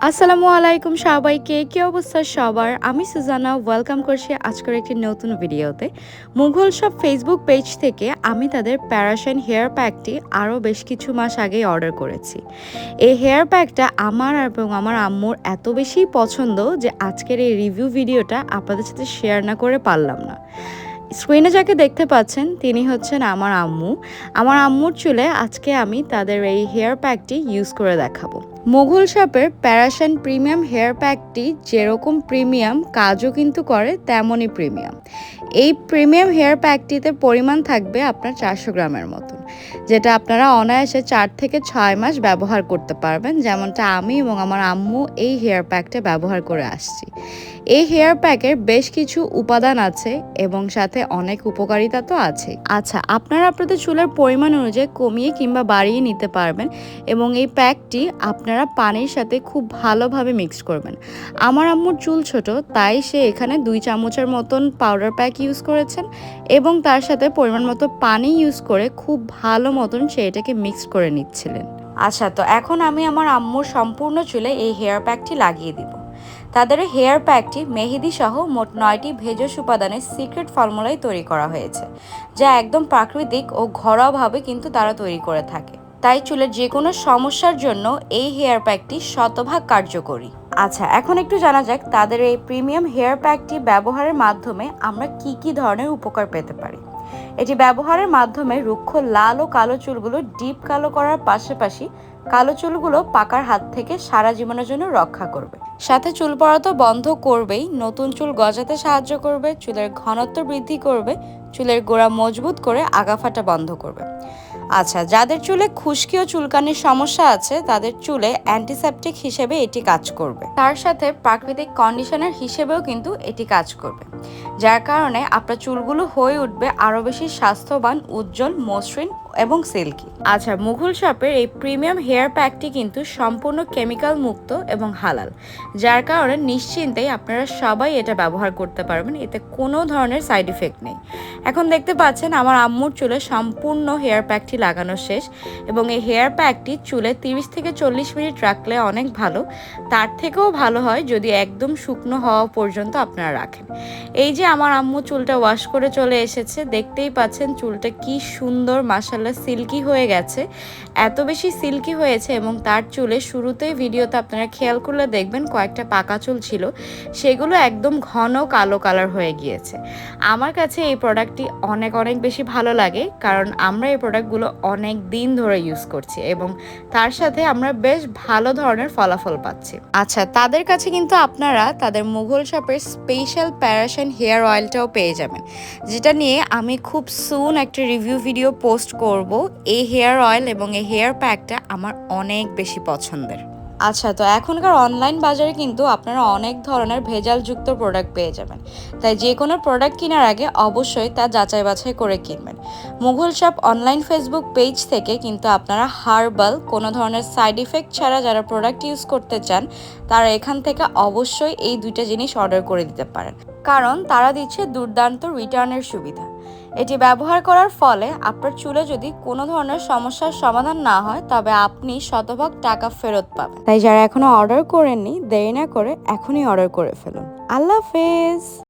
আসসালামু আলাইকুম সবাইকে, কি অবস্থা সবার? আমি সুজানা, ওয়েলকাম করছি আজকের একটি নতুন ভিডিওতে। মুঘল শপ ফেসবুক পেজ থেকে আমি তাদের প্যারাশাইন হেয়ার প্যাকটি আরও বেশ কিছু মাস আগেই অর্ডার করেছি। এই হেয়ার প্যাকটা আমার এবং আমার আম্মুর এত বেশি পছন্দ যে আজকের এই রিভিউ ভিডিওটা আপনাদের সাথে শেয়ার না করে পারলাম না। স্ক্রিনে যাকে দেখতে পাচ্ছেন তিনি হচ্ছেন আমার আম্মু। আমার আম্মুর চুলে আজকে আমি তাদের এই হেয়ার প্যাকটি ইউজ করে দেখাবো। মুঘল শপের প্যারাশাইন প্রিমিয়াম হেয়ার প্যাকটি যেরকম প্রিমিয়াম, কাজও কিন্তু করে তেমনই প্রিমিয়াম। এই প্রিমিয়াম হেয়ার প্যাকটিতে পরিমাণ থাকবে আপনার 400 গ্রামের মতন, যেটা আপনারা অনায়াসে 4 থেকে 6 মাস ব্যবহার করতে পারবেন, যেমনটা আমি এবং আমার আম্মু এই হেয়ার প্যাকটা ব্যবহার করে আসছি। এই হেয়ার প্যাকের বেশ কিছু উপাদান আছে এবং সাথে অনেক উপকারিতা তো আছে। আচ্ছা, আপনারা আপনাদের চুলের পরিমাণ অনুযায়ী কমিয়ে কিংবা বাড়িয়ে নিতে পারবেন এবং এই প্যাকটি আপনারা পানির সাথে খুব ভালোভাবে মিক্স করবেন। আমার আম্মুর চুল ছোট, তাই সে এখানে 2 চামচের মতন পাউডার প্যাক ইউজ করেছেন এবং তার সাথে পরিমাণ মতো পানি ইউজ করে খুব ভালো মতন সে এটাকে মিক্স করে নিচ্ছিলেন। আচ্ছা, তো এখন আমি আমার আম্মুর সম্পূর্ণ চুলে এই হেয়ার প্যাকটি লাগিয়ে দিব। তাদের হেয়ার প্যাকটি মেহেদি সহ মোট 9টি ভেষজ উপাদানের সিক্রেট ফর্মুলায় তৈরি করা হয়েছে, যা একদম প্রাকৃতিক ও ঘরোয়াভাবে কিন্তু তারা তৈরি করে থাকে। তাই চুলের যে কোনো সমস্যার জন্য এই হেয়ার প্যাকটি শতভাগ কার্যকরী। আচ্ছা, এখন একটু জানা যাক তাদের এই প্রিমিয়াম হেয়ার প্যাকটি ব্যবহারের মাধ্যমে আমরা কি ধরনের উপকার পেতে পারি। এটি ব্যবহারের মাধ্যমে রুক্ষ লাল ও কালো চুলগুলো ডিপ কালো করার পাশাপাশি কালো চুলগুলো পাকার হাত থেকে সারা জীবনের জন্য রক্ষা করবে। সাথে চুল পড়া তো বন্ধ করবেই, নতুন চুল গজাতে সাহায্য করবে, চুলের ঘনত্ব বৃদ্ধি করবে, চুলের গোড়া মজবুত করে আগা ফাটা বন্ধ করবে। আচ্ছা, যাদের চুলে খুশকি ও চুলকানির সমস্যা আছে তাদের চুলে অ্যান্টিসেপটিক হিসেবে এটি কাজ করবে। তার সাথে প্রাকৃতিক কন্ডিশনার হিসেবেও কিন্তু এটি কাজ করবে, যার কারণে আপনার চুলগুলো হয়ে উঠবে আরও বেশি স্বাস্থ্যবান, উজ্জ্বল, মসৃণ এবং সিল্কি। আচ্ছা, মুঘল শপের এই প্রিমিয়াম হেয়ার প্যাকটি কিন্তু সম্পূর্ণ কেমিক্যাল মুক্ত এবং হালাল, যার কারণে নিশ্চিন্তেই আপনারা সবাই এটা ব্যবহার করতে পারবেন। এতে কোনো ধরনের সাইড ইফেক্ট নেই। এখন দেখতে পাচ্ছেন আমার আম্মুর চুলে সম্পূর্ণ হেয়ার প্যাকটি লাগানো শেষ এবং এই হেয়ার প্যাকটি চুলে 30 থেকে 40 মিনিট রাখলে অনেক ভালো। তার থেকেও ভালো হয় যদি একদম শুকনো হওয়া পর্যন্ত আপনারা রাখেন। এই যে আমার আম্মু চুলটা ওয়াশ করে চলে এসেছে, দেখতেই পাচ্ছেন চুলটা কি সুন্দর, মাশাআল্লাহ সিল্কি হয়ে গেছে। এত বেশি সিল্কি হয়েছে এবং তার চুলে শুরুতেই ভিডিওতে আপনারা খেয়াল করলে দেখবেন কয়েকটা পাকা চুল ছিল, সেগুলো একদম ঘন কালো কালার হয়ে গিয়েছে। আমার কাছে এই প্রোডাক্টটি অনেক বেশি ভালো লাগে, কারণ আমরা এই প্রোডাক্টগুলো অনেক দিন ধরে ইউজ করছি এবং তার সাথে আমরা বেশ ভালো ধরনের ফলাফল পাচ্ছি। আচ্ছা, তাদের কাছে কিন্তু আপনারা তাদের মুঘল শপের স্পেশাল প্যারাশাইন হেয়ার অয়েলটাও পেয়ে যাবেন, যেটা নিয়ে আমি খুব সুন একটা রিভিউ ভিডিও পোস্ট করব। এই হেয়ার অয়েল এবং এই হেয়ার প্যাকটা আমার অনেক বেশি পছন্দের। আচ্ছা, তো এখনকার অনলাইন বাজারে কিন্তু আপনারা অনেক ধরনের ভেজালযুক্ত প্রোডাক্ট পেয়ে যাবেন, তাই যে কোনো প্রোডাক্ট কেনার আগে অবশ্যই তা যাচাই বাছাই করে কিনবেন। Mughal shop online Facebook page থেকে কিন্তু আপনারা হার্বাল, কোনো ধরনের সাইড ইফেক্ট ছাড়া যারা প্রোডাক্ট ইউজ করতে চান তারা এখান থেকে অবশ্যই এই 2টা জিনিস অর্ডার করে দিতে পারেন, কারণ তারা দিচ্ছে দুর্দান্ত রিটার্নের সুবিধা। এটি ব্যবহার করার ফলে আপনার চুলে যদি কোনো ধরনের সমস্যার সমাধান না হয় তবে আপনি শতভাগ টাকা ফেরত পাবেন। তাই যারা এখনো অর্ডার করেননি, দেরি না করে এখনই অর্ডার করে ফেলুন। আল্লাহ হাফেজ।